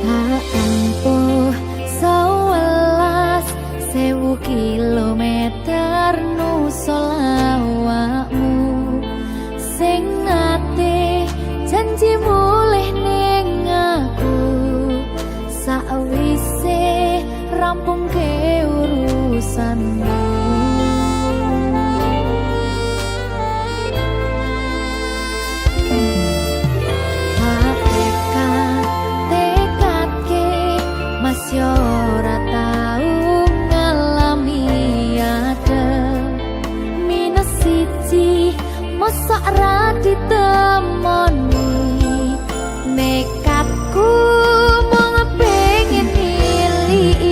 Tak empuh 11.000 kilometer nusul awakmu sing ate janji mulih ning aku sakwise rampung ke urusanmu. Masih ora tau ngalami ada minus siji masa ra ditemoni nekatku mung pengen nilii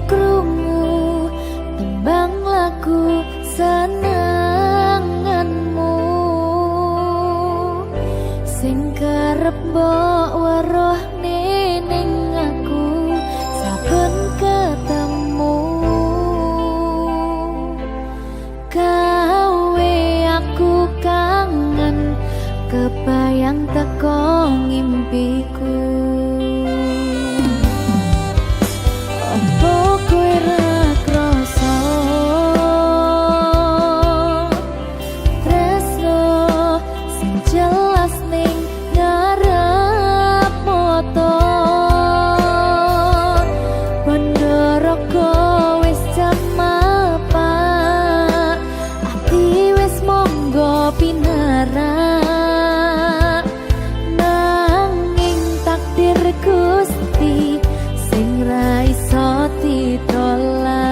krungu tembang lagu senenganmu sing kerep mbok weruh ning aku saben ketemu gawe aku kangen kebayang teko ngimpiku. Apa kowe ra krasa tresno sing jelas ning ngarep mata Pandharaka wis jamapak ati wis monggo pinarak nanging takdir Gusti sing ra iso ditolak.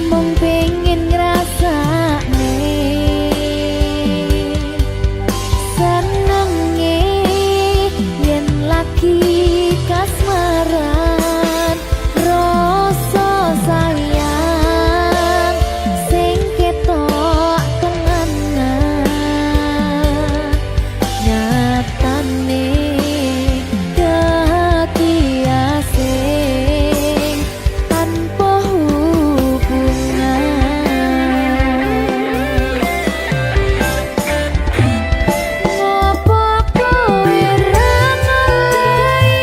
Mung pengen ngrasakne senenge yen lagi kasmaran rasa sayang sing ketok tenganan nyatane dadi asing tanpa hubungan. Ngopo kowe ra ngelih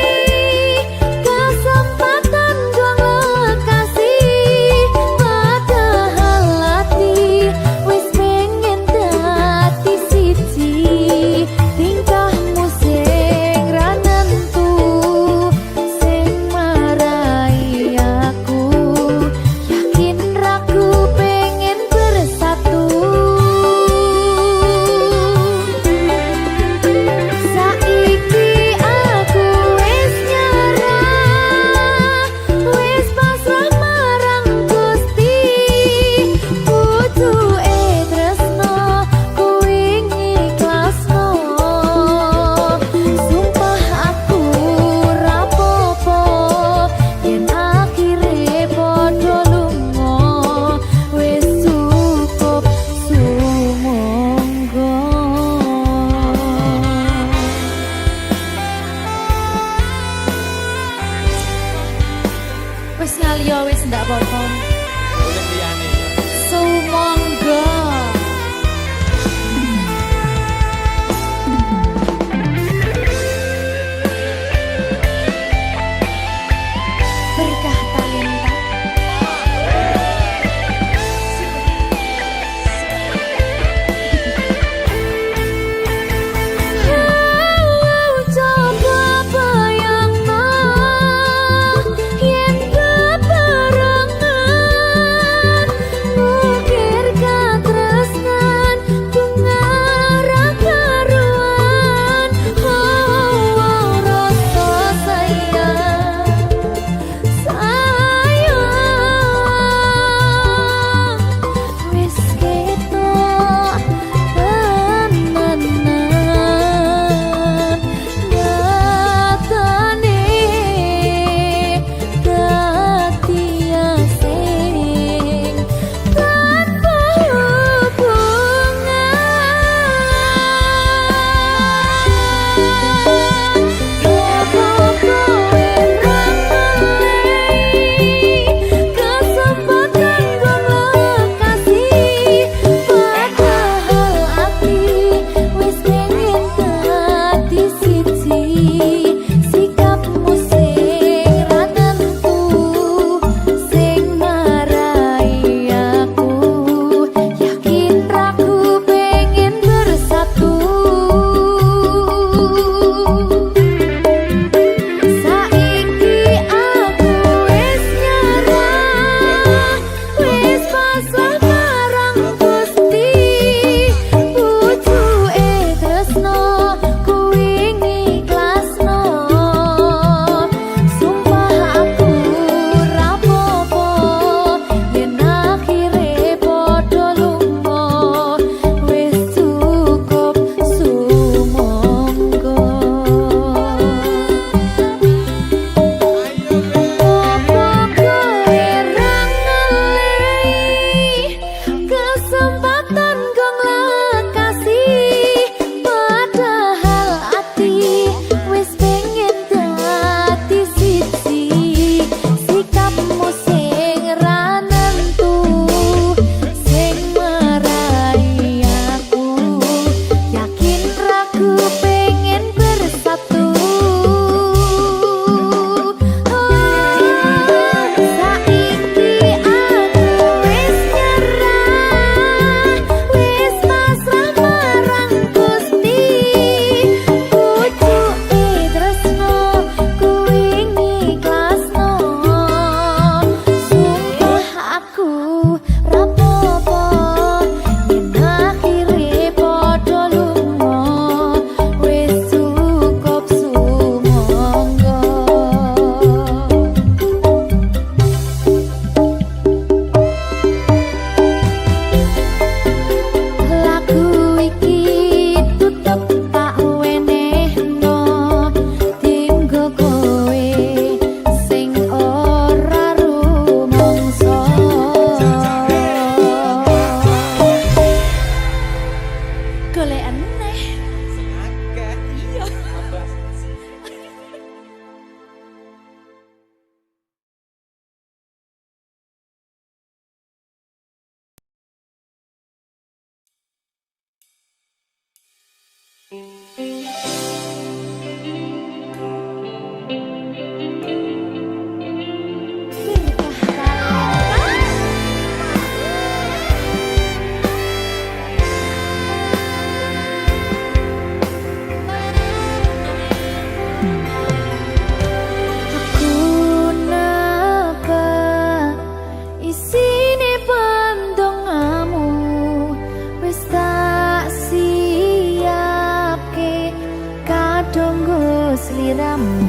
sliramu.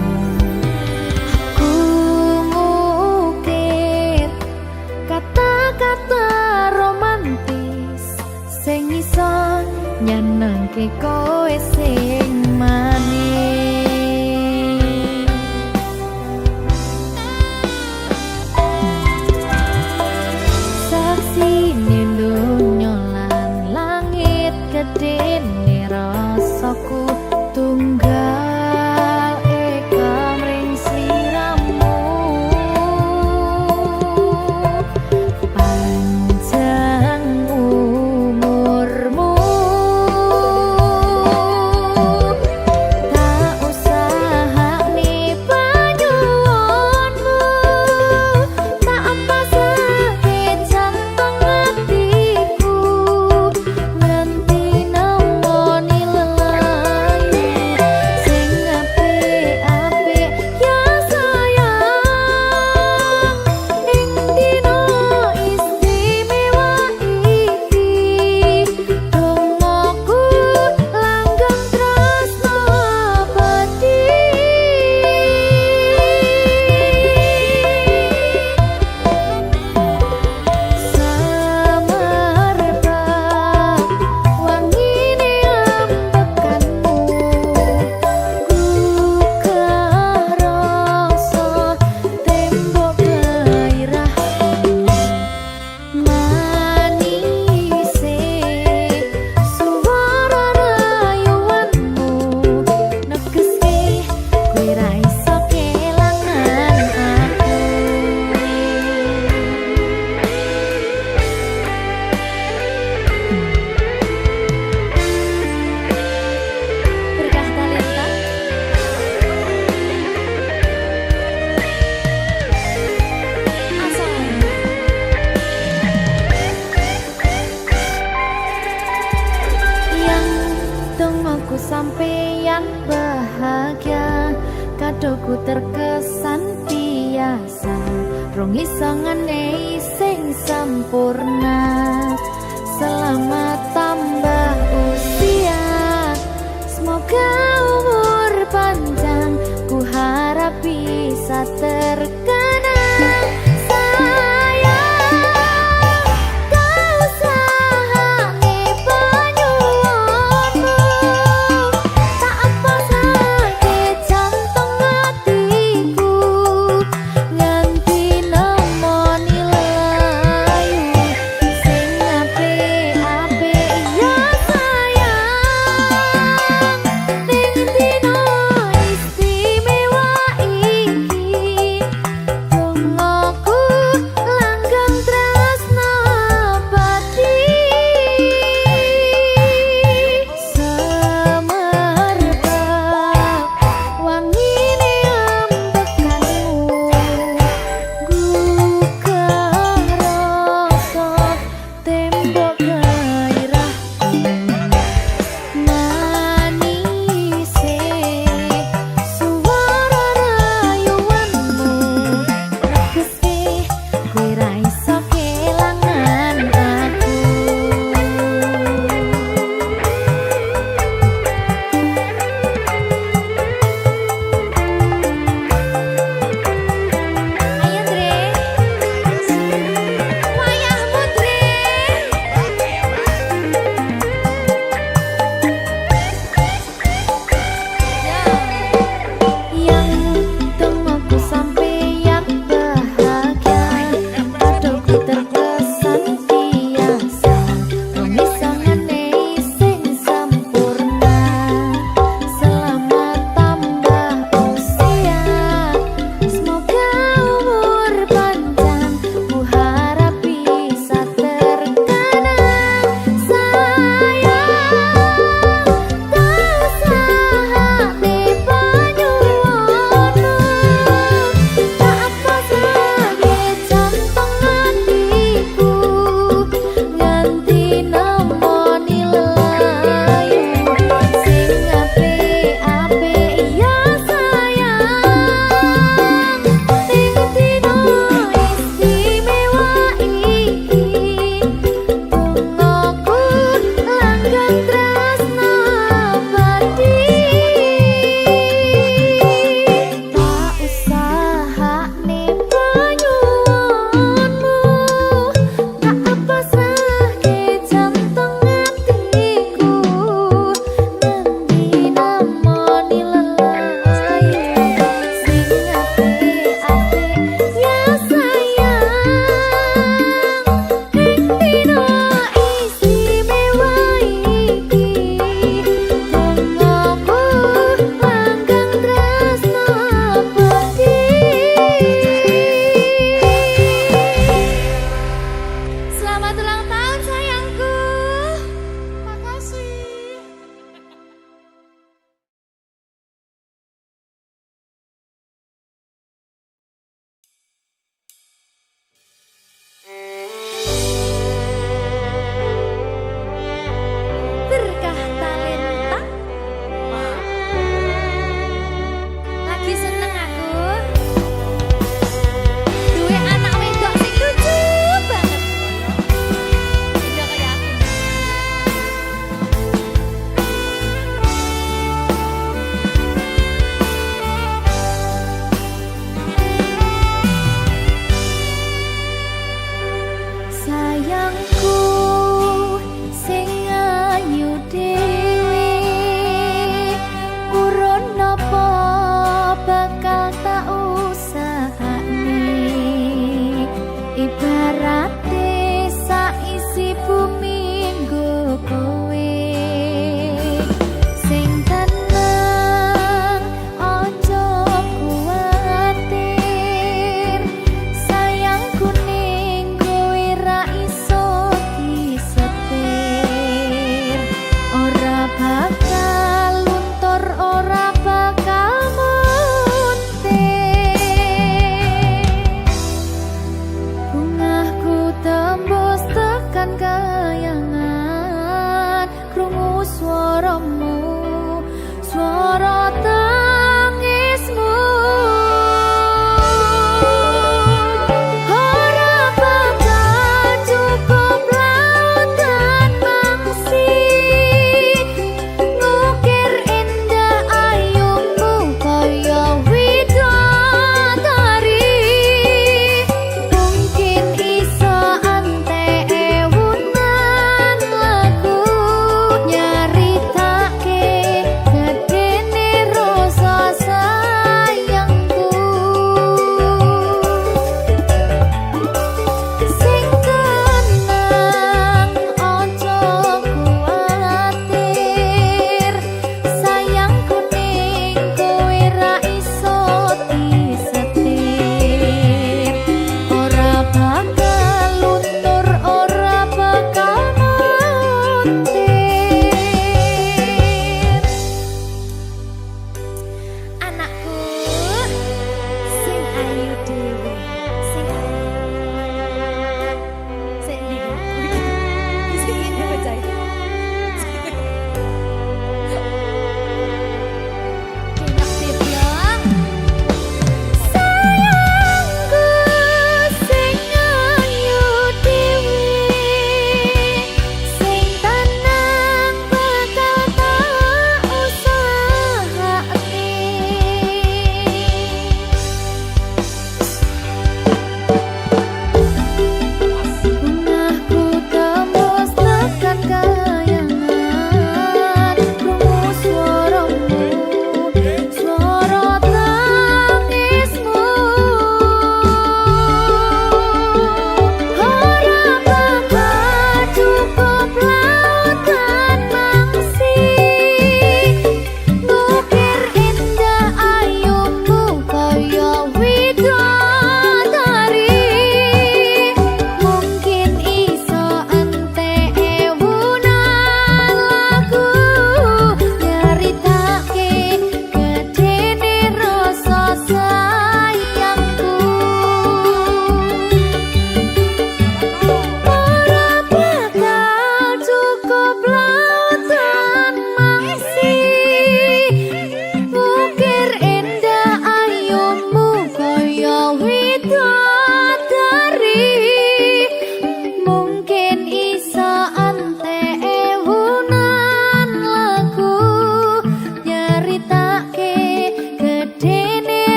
Ku ngukir kata-kata romantis sing iso nyenengke kowe sing manis. Saksine donya lan langit gedene rasaku tunggal eka mring sliramu. Panjang umurmu, tak usahane panyuwunmu, tak empasake jantung hatiku, nganti nemoni lelayu sing apik-apik ya sayang. Ing dina istimewa iki dongaku langgeng tresno abadi. Semerbak wangine ambekanmu, gugah rasa tembok gairahku. Manise suara rayuanmu negeske kowe ra iso kelangan aku. Berkah talenta asal yang dongaku sampeyan bahagia, kadoku terkesan biasa, rong iso ngenehi sing sempurna. Selamat tambah usia, semoga umur panjang, ku harap bisa terkenang. Sayang, kau usahane panyuwunmu, tak empasake jantung hatiku, nganti nemoni lelayu sing apik-apik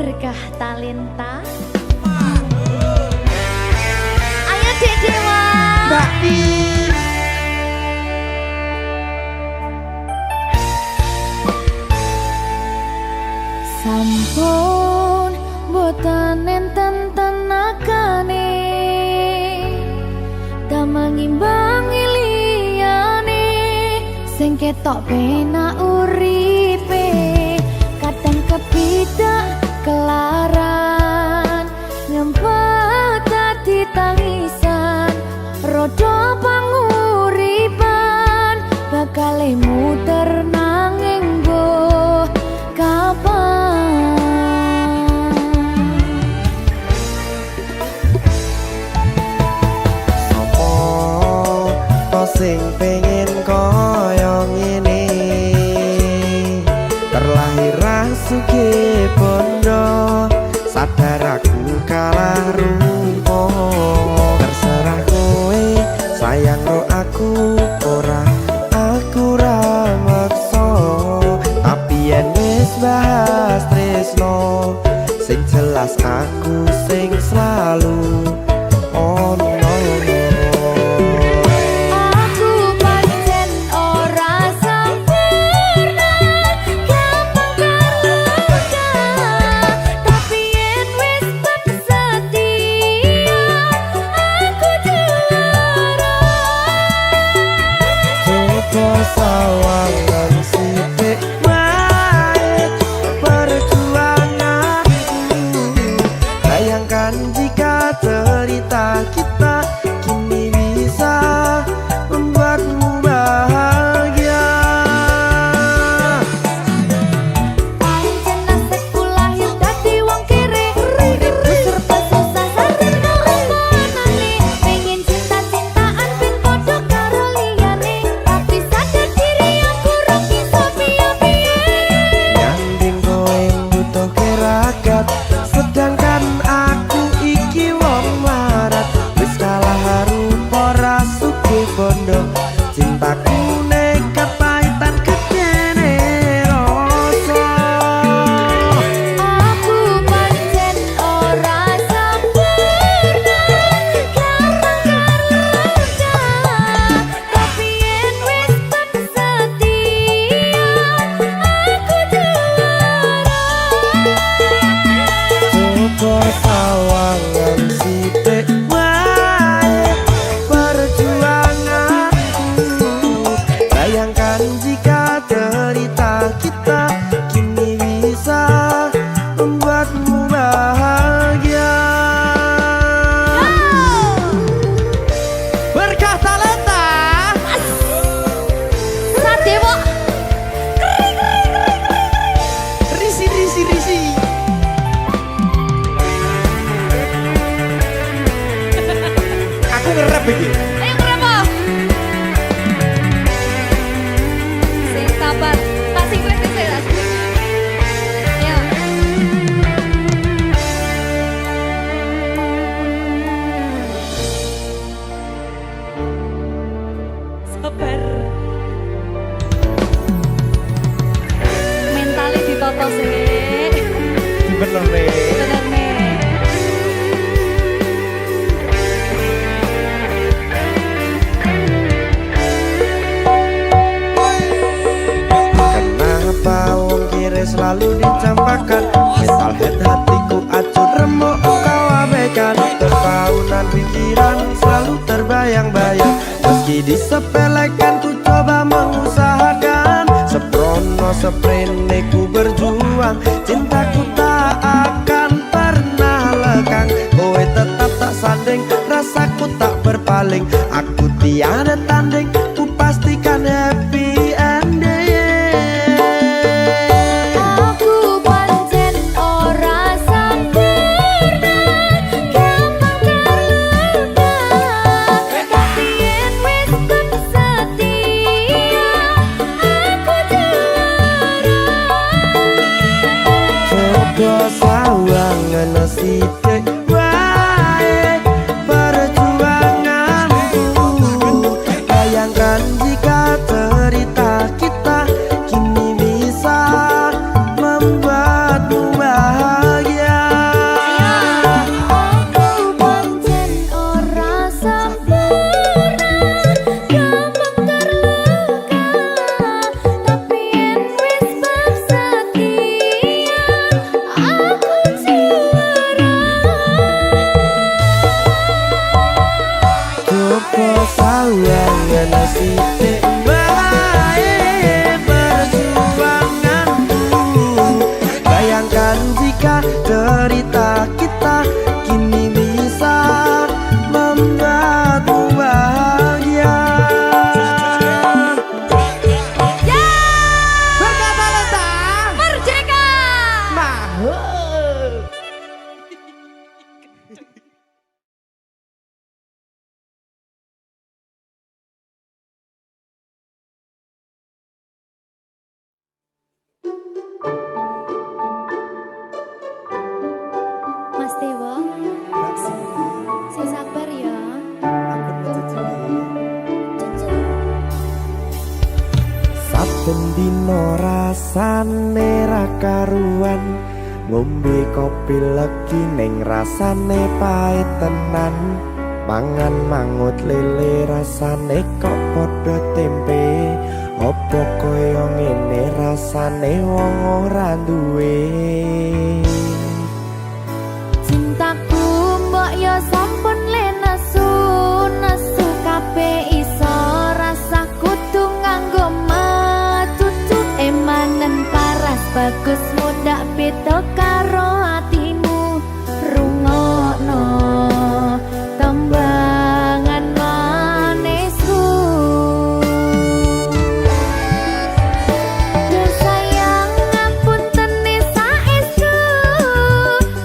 Berkah Talenta. Ayo Dek Dewa. Mbak Pi. Sampun boten enten tenagane damel ngimbangi liyane sing ketok penak uripe kadang kepidak kelaran ngempet dadi tangisan rodo panguripan bakal muter nanging mbok kapan Sopo to sing pengen koyo ngene terlahir sugih bondo sadar aku kalah rumpo terserah kowe sayang ro aku ora aku ra maksa tapi yen wis bahas tresno sing jelas aku sing selalu ono. aku pancen ora sempurna gampang terluka tapi yen wis setia aku juara Coba sawangan sithik wae perjuanganku bayangkan jika cerita kita kini bisa membuatmu bahagia pancen nasibku lahir dadi wong kere uripku serba susah sarana omonane pengen cinta-cintaan ben padha karo liyane tapi sadar diri aku rong iso piye-piye nyanding kowe butuh keragat sedangkan aku iki wong larat wis kalah rupa ra sugih bondo cintaku nekat pahitan kedene rasa aku pancen ora sempurna gampang terluka tapi yen wis setia aku juara coba sawangan sithik wae perjuanganku bayangkan jika cerita kita kini bisa membuatmu bahagia Berkah Talenta Sadewo risi aku ngerap iki ayo kenapa sing sabar tak sing kritis ya ayo sabar mentalnya ditoto sih bener nih bener nih kenapa wong kiri selalu dicampakkan mental head hatiku acuh remuk kau abaikan terpaunan pikiran selalu terbayang-bayang meski disepelekan ku coba mengusahakan seprono seprene ku berjuang cintaku tak akan pernah lekang kowe tetap tak sanding rasaku tak berpaling aku tiada tanding ku pastikan happy ending aku pancen ora sempurna gampang terluka tapi yen wis setia aku juara coba sawangan sithik wae perjuanganku bayang saben dino rasane ra karuan ngombe kopi legi ning rasane pahit tenan mangan mangut lele rasane kok padha tempe opo koyo ngene rasane wong ora duwe Cintaku mbok yo sampun le nesu kabeh iso rasa kudu nganggo macucu emanen paras bagus muda beda karo atimu rungokno tembangan manisku Duh sayang ngapunten saestu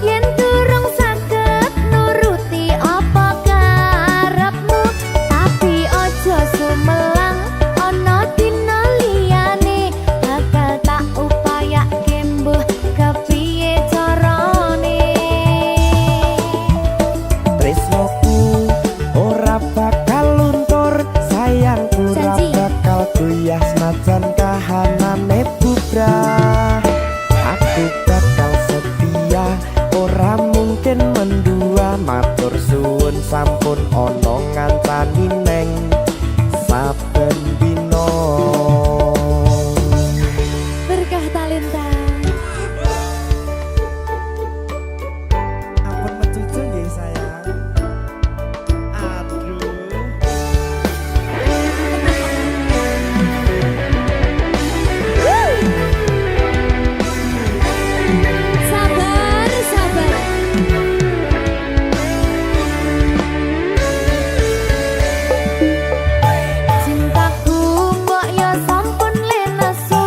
yen durung saged nuruti apa karepmu tapi ojo sumelang ana dina liyane bakal tak upayake mbuh kepiye carane tresnoku ora bakal luntur sayangku ora Janji. bakal goyah senajan kahanane bubrah aku bakal setia ora mungkin mendua matur suwun sampun ana ngancani neng saben dina berkah talenta ampun mecucu nggih sayang aduh sabar sabar cintaku mbok yo sampun le nesu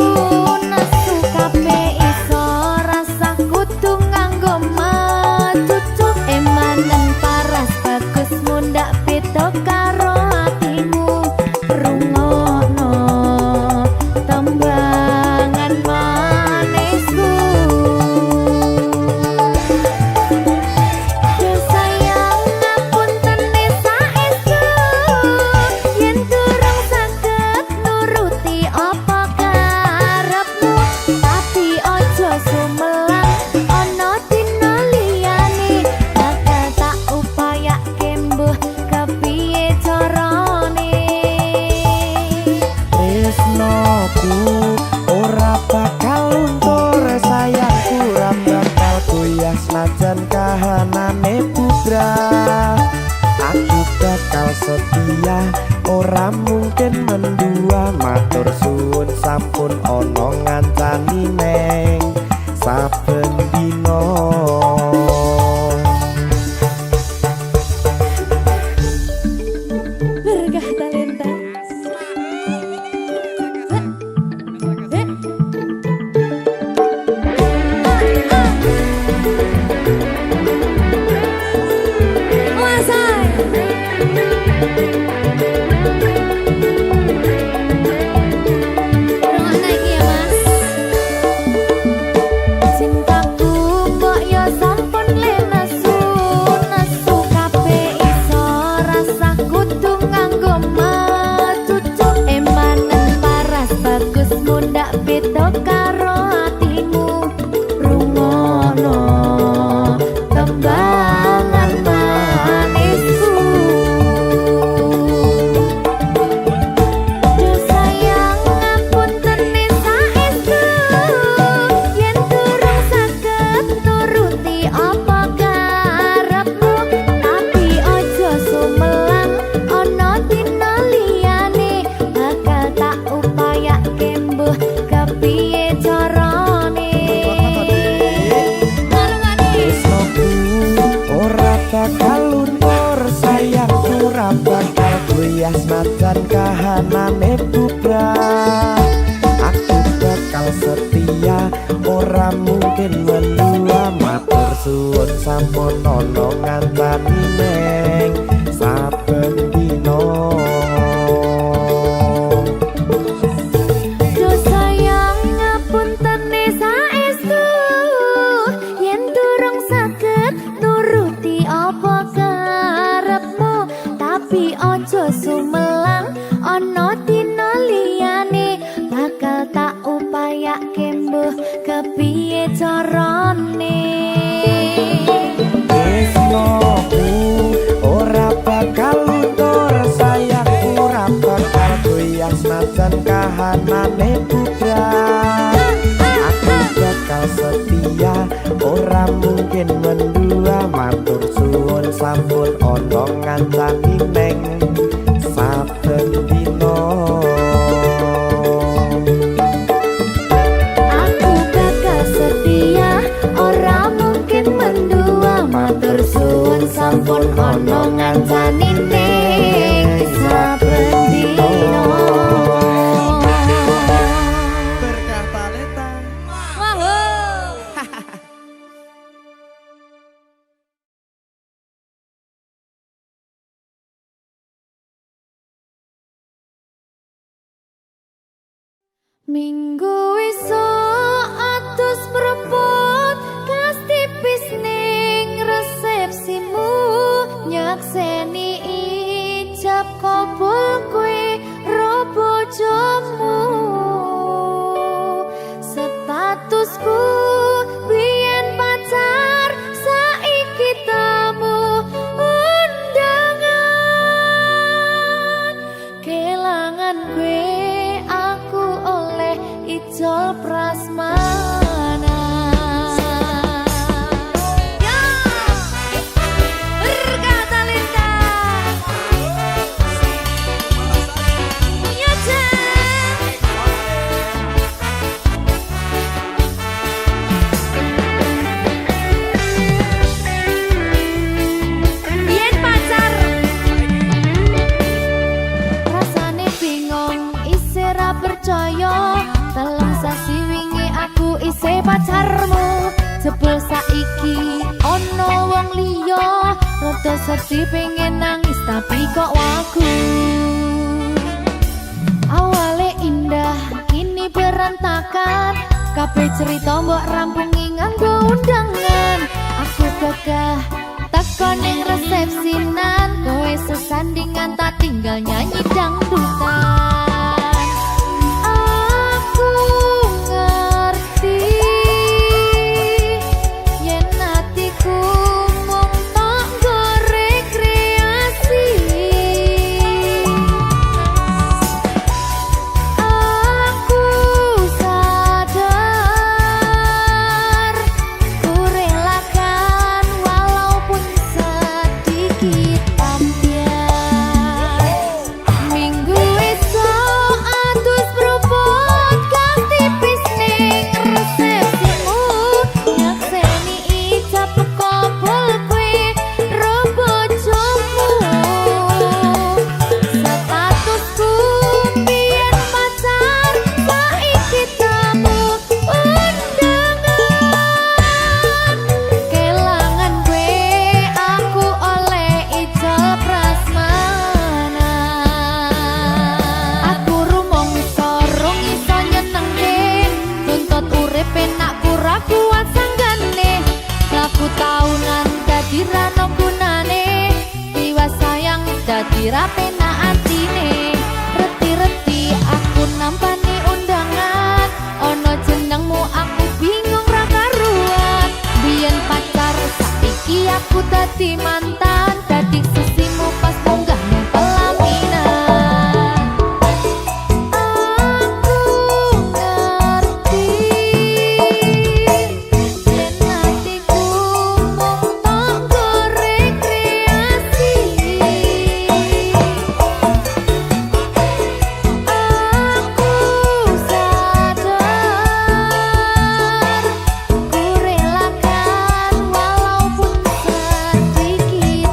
kabeh iso rasa kudu nganggo macucu emanen paras bagus mundak beda karo atimu rungokno tembangan manisku Duh sayang ngapunten saestu yen durung saged nuruti apa karepmu tapi ojo sumelang ana dina liyane bakal tak upayake mbuh kepiye carane tresnoku ora bakal luntur sayangku ora bakal goyah senajan kahanane bubrah aku bakal setia ora mungkin mendua matur suwun sampun ana ngancani neng saben dina berkah talenta Cintaku mbok yo sampun le nesu kabeh iso rasa kudu nganggo macucu emanen paras bagus mundak beda karo atimu rungokno tembangan manisku Duh sayang ngapunten saestu yen durung saged nuruti apa karepmu tapi ojo sumelang ana dina liyane bakal tak upayake mbuh kepiye carane tresnoku ora bakal luntur sayangku ora bakal goyah senajan kahanane bubrah aku bakal setia ora mungkin mendua matur suwun sampun ana ngancani neng saben dina Duh sayang ngapunten saestu yen durung saged nuruti apa karepmu tapi ojo sumelang ana dina liyane bakal tak dinoku ora bakal luntur sayangku ora bakal goyah senajan kahanane bubrah aku bakal setia ora mungkin mendua matur suwun sampun ana ngancani neng saben dino. Aku bakal setia ora mungkin mendua matur suwun sampun ana ngancani ning saben dina. Berkah talenta. Minggu esuk atus prepot kas tipis ning resepsimu nyakseni ijab kabul kowe ro bojomu statusku biyen pacar saiki tamu undangan kelangan kowe aku oleh ijol prasmana. Ya, berkah talenta. Ya, biyen pacar rasane bingung isih ra percaya dalam sasi wingi aku isih pacarmu jebul saiki ono wong liya rada sedih pengen nangis tapi kok wagu awale indah kini berantakan kabeh cerita mbok rampungi nganggo undangan aku gagah teko ning resepsinan kowe sesandingan tak tinggal nyanyi dangdutan aku ngerti yen atiku mung tok nggo rekreasi aku sadar ku relakan walaupun sedikit ambiar minggu esok atus propot kas tipis ning resepsimu nyakseni ijab kabul kowe ro bojomu statusku biyen pacar saiki tamu undangan kelangan kowe aku oleh ijol prasmana aku rumangsa rung iso nyenengke tuntut urip enak ora kuat sanggane laku taunan dadi ra ono gunane tiwas sayang dadi ra penak atine reti-reti aku nampani undangan ono jenengmu aku bingung ra karuan biyen pacar saiki aku dadi mantan dadi sisimu pas munggah ning pelaminan aku ngerti yen atiku mung tok nggo rekreasi aku sadar ku relakan walaupun sedikit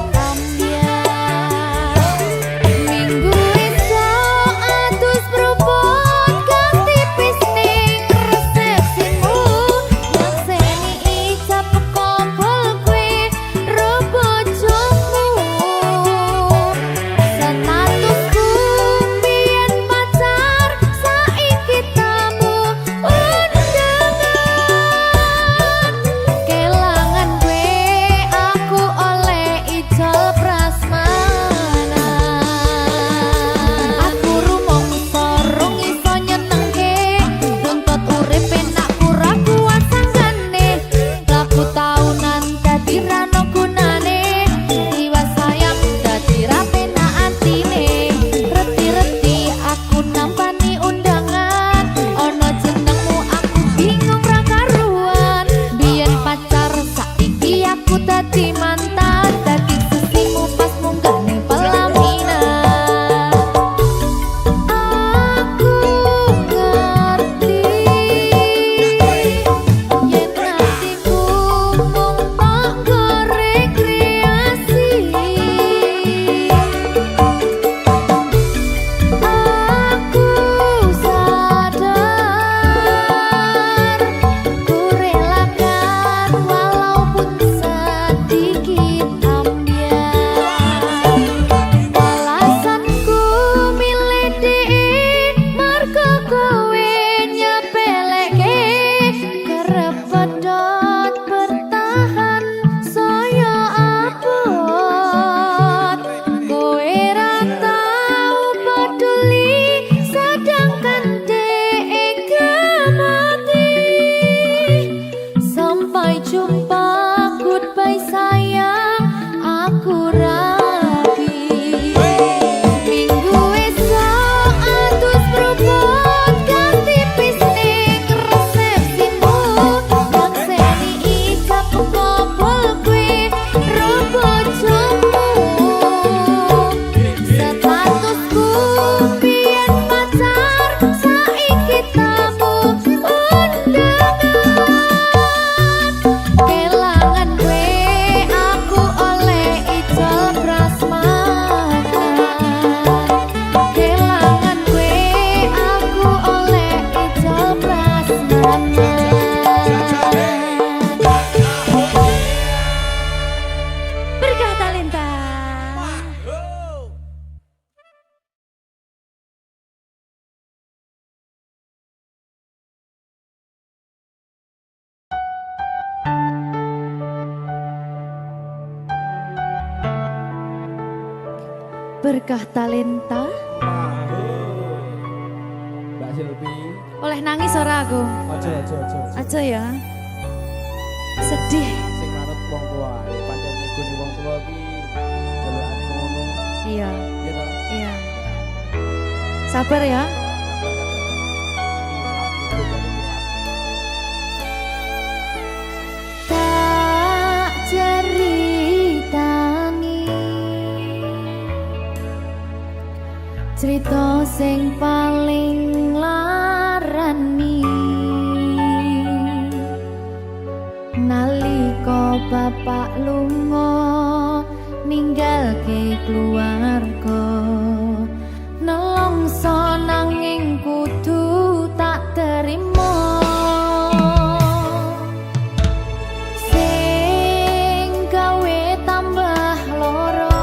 Berkah talenta. Mbak Silvi. Oleh nangis ora aku? Aja. Aja ya. Sedih. Sing manut wong tua, pancen ngikuni wong tua iki jelekane ngono. Iya. Iya ta? Iya. Sabar ya. Tak ceritani cerita sing paling larani nalika bapak lunga ninggalke keluarga nelongso nanging kudu tak terima sing gawe tambah loro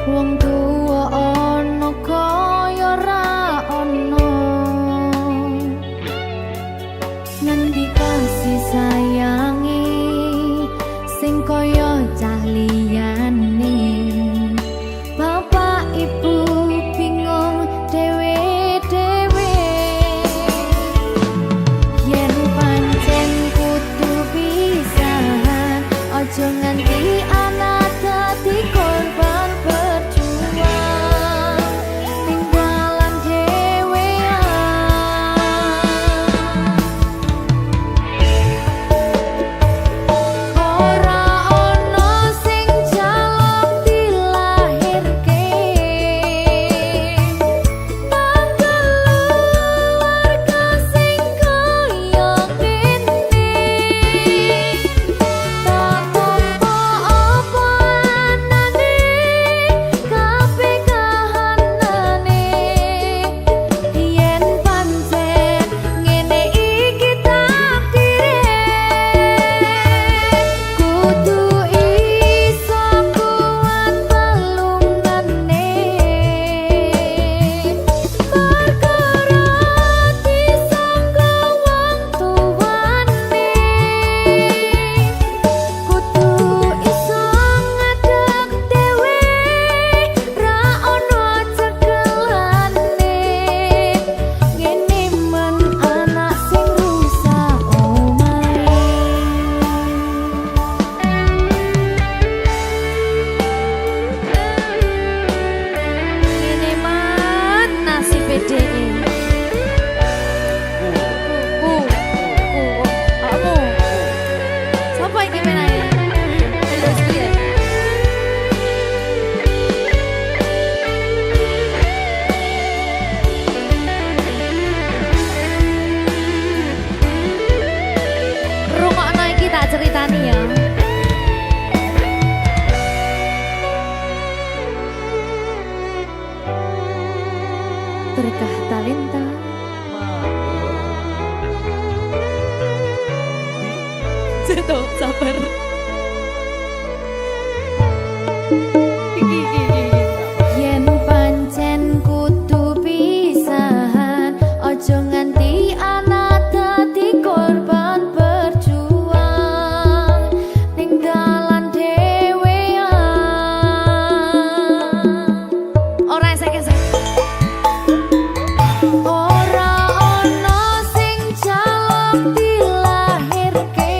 wong tuwa ana kaya ra ana ngendi kasih sayangi sing kaya cah liyane bapak ibu bingung dewe-dewe yen pancen kudu pisahan aja nganti anak dadi korban berjuang tinggalan dewean ora ono sing jaluk dilahirke nang keluarga sing kaya kene tak tampa apa anane kabeh kahanane yen pancen ngene iki takdire kudu iso kuat balungane perkara disangka wong tuwane kudu iso ngadeg dhewe ra ono cekelane ngene men anak sing rusak omahe ngene men nasibe dhewe kamu siapa ini menanya terus piye rungokno iki tak ceritani ya berkah talenta Seto, sabar. Yen pancen kudu pisahan, ojo nganti anak dadi korban berjuang tinggalan dhewean. Ora esek-esek. Ora ono sing jaluk dilahirke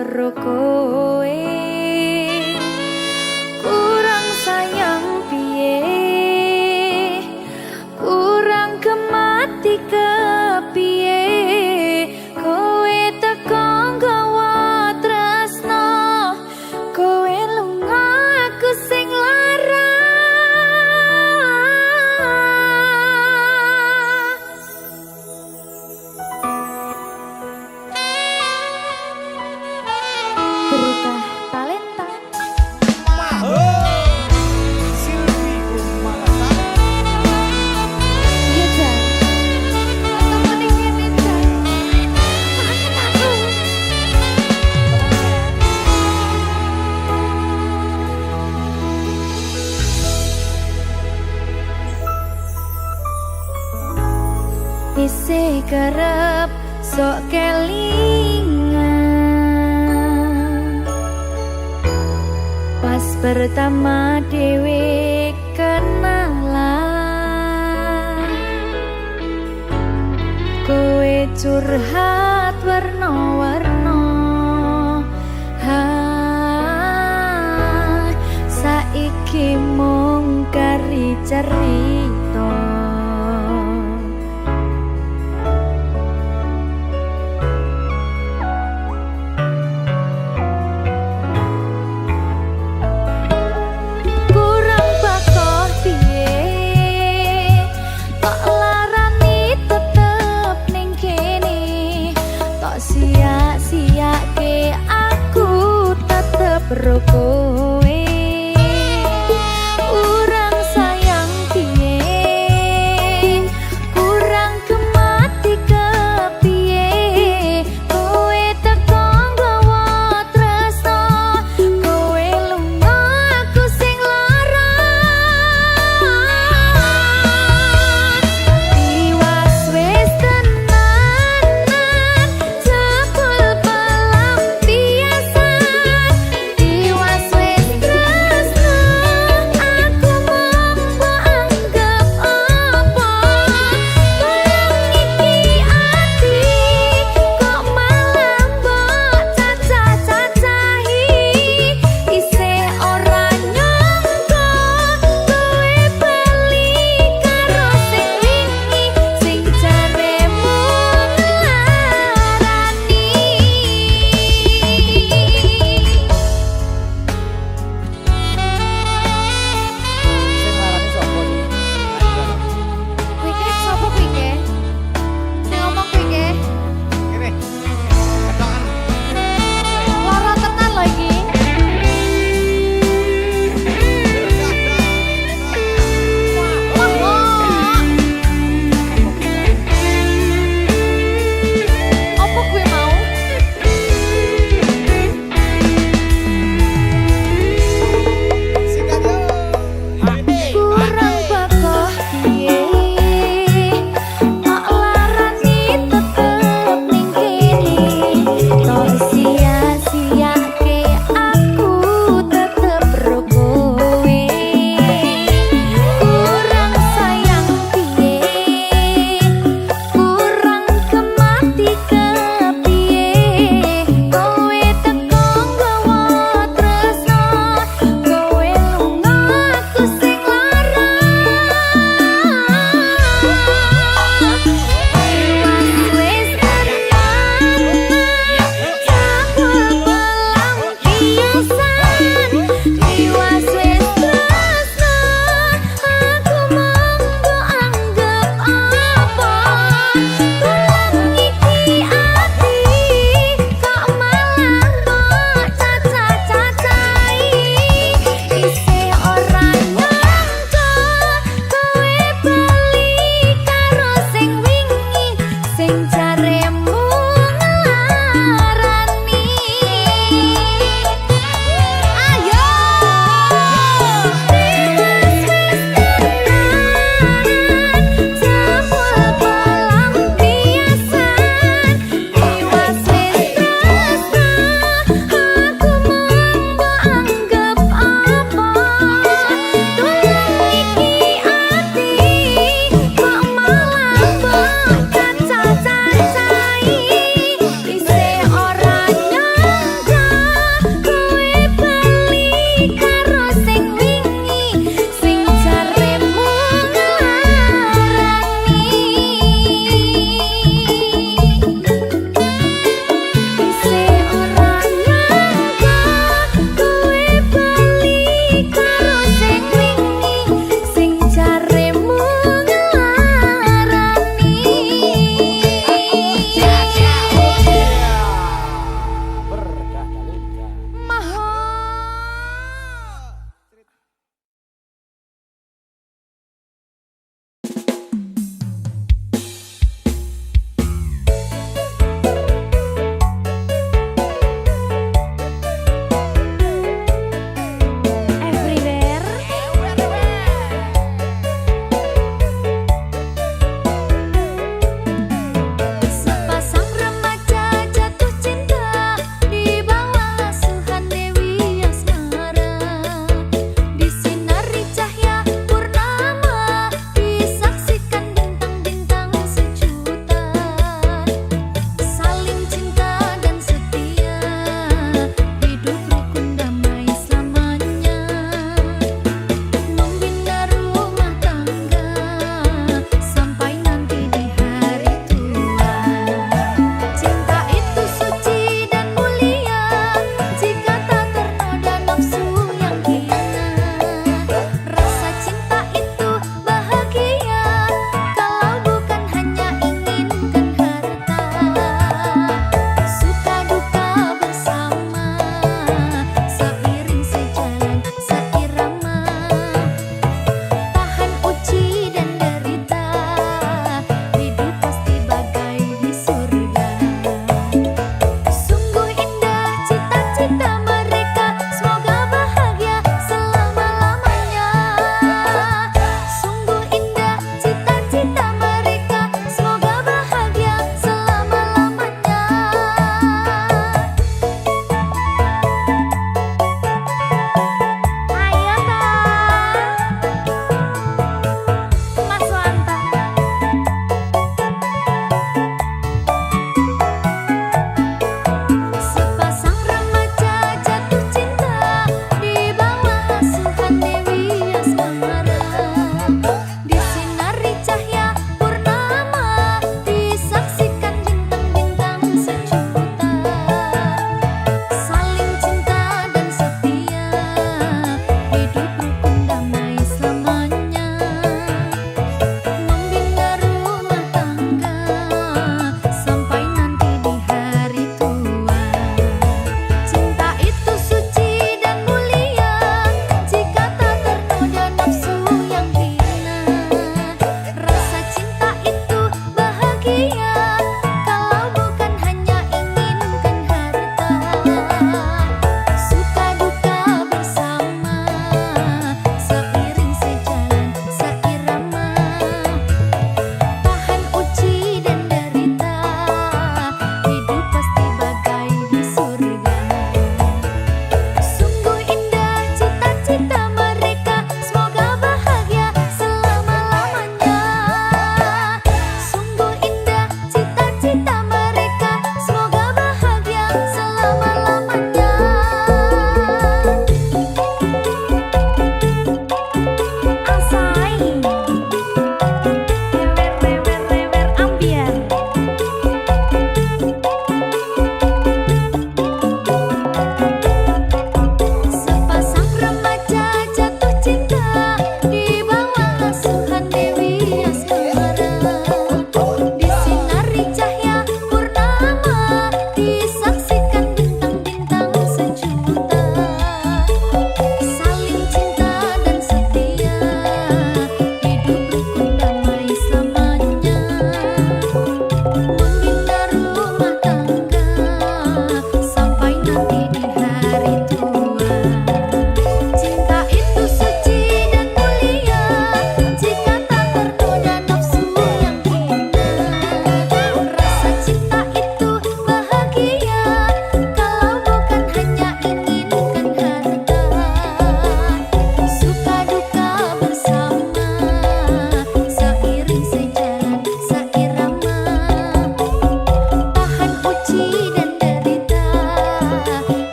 karo kowe. Kurang sayang piye, kurang kemati kepiye, kowe teko nggawa tresno, kowe lunga aku sing lara. Berkah talenta Silvi Kumalasa. iya Jan, ketemu ning kene Jan, maafin aku. Isih kerep sok kelingan pas pertama dewe kenalan, kowe curhat warna-warna, saiki mung kari cerita. Kurang bakoh piye, tok larani tetep ning kene, tok sia-siake aku tetep ro kowe. Kurang sayang piye, kurang kemati kepiye, kowe teko nggawa tresno, kowe lunga aku sing lara. Tiwas wis tenanan, jebul pelampiasan. Tiwas wis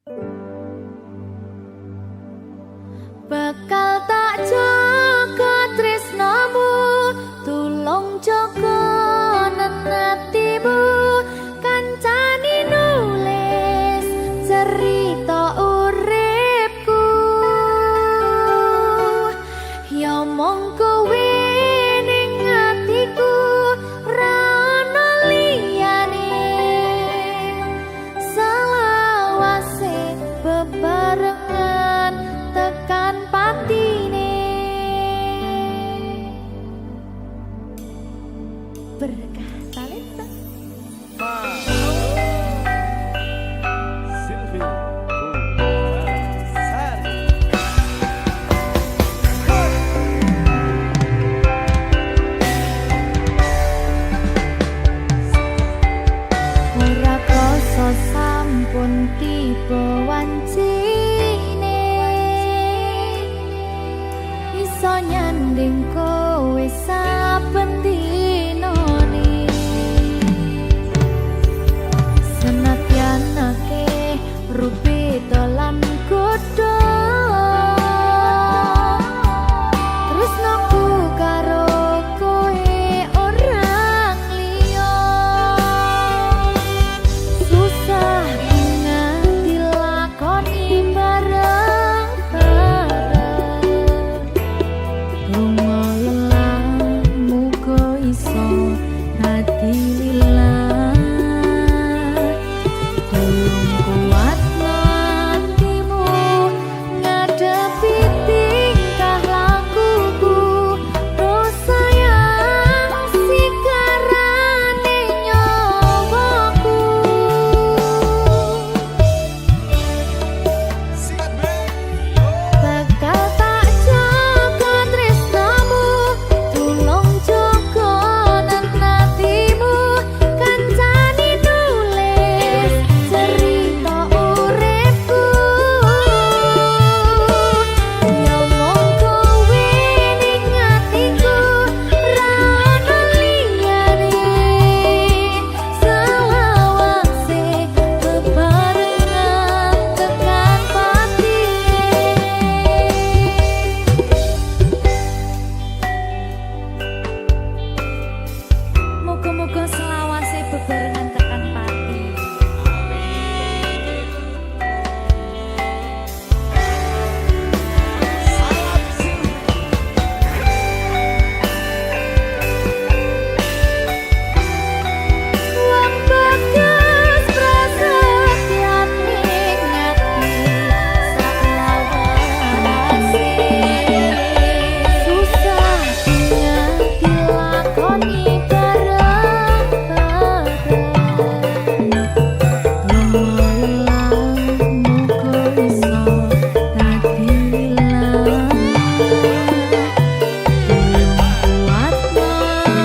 Bakal tak jaga tresnamu, tulung jaga nenatimu, kancani nulis cerita uripku. Ya mong kowe ning atiku, ra ono liyane, selawase bebarengan tekan patine. Berkah talenta Silvi ora krasa sampun tiba wancine, iso nyanding kowe saben dinane. Senadyan akeh rupita lan godho, tresnaku karo kowe orang liya. Susah nganti lakoni bareng-bareng, lunga lelah muga iso dadi lillah. Tulung kuatno atimu ngadepi tingkah lakuku, dosa yang sikarane nyawaku. Bakal tak jaga tresnamu, tulung jaga nenatimu, kancani nulis cerita uripku. Ya mong kowe ning atiku, ra ono liyane, selawase bebarengan tekan patine. Muga-muga selawase bebarengan tekan pati. Wong bagas prasetyan ning ati, selawase susah nganti lakoni bareng-bareng. Lunga lelah muga iso dadi lillah. Kuatno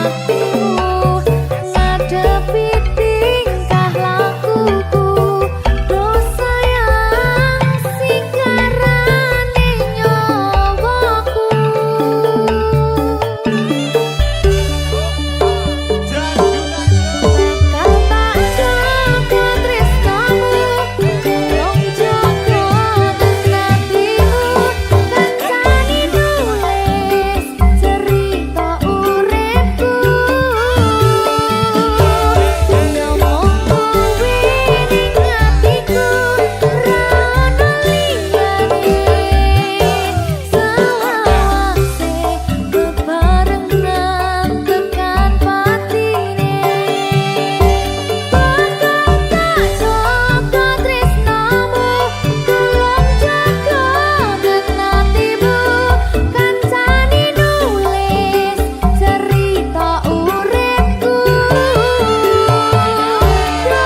atimu ngadepi tingkah lakuku, dosa yang sikarane nyawaku. Bakal tak jaga tresnamu, tulung jaga nenatimu, kancani nulis cerita uripku. Ya mong kowe ning atiku, ra ono liyane, selawase bebarengan tekan patine. Bakal tak jaga tresnamu, tulung jaga nenatimu, kancani nulis cerita uripku. Ya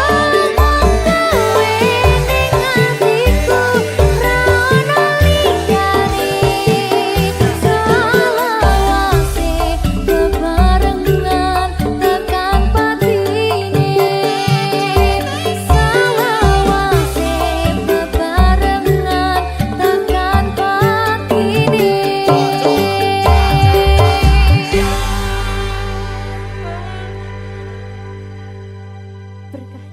mong kowe ning atiku, ra ono liyane, selawase bebarengan tekan patine. Selawase bebarengan tekan patine. Berkah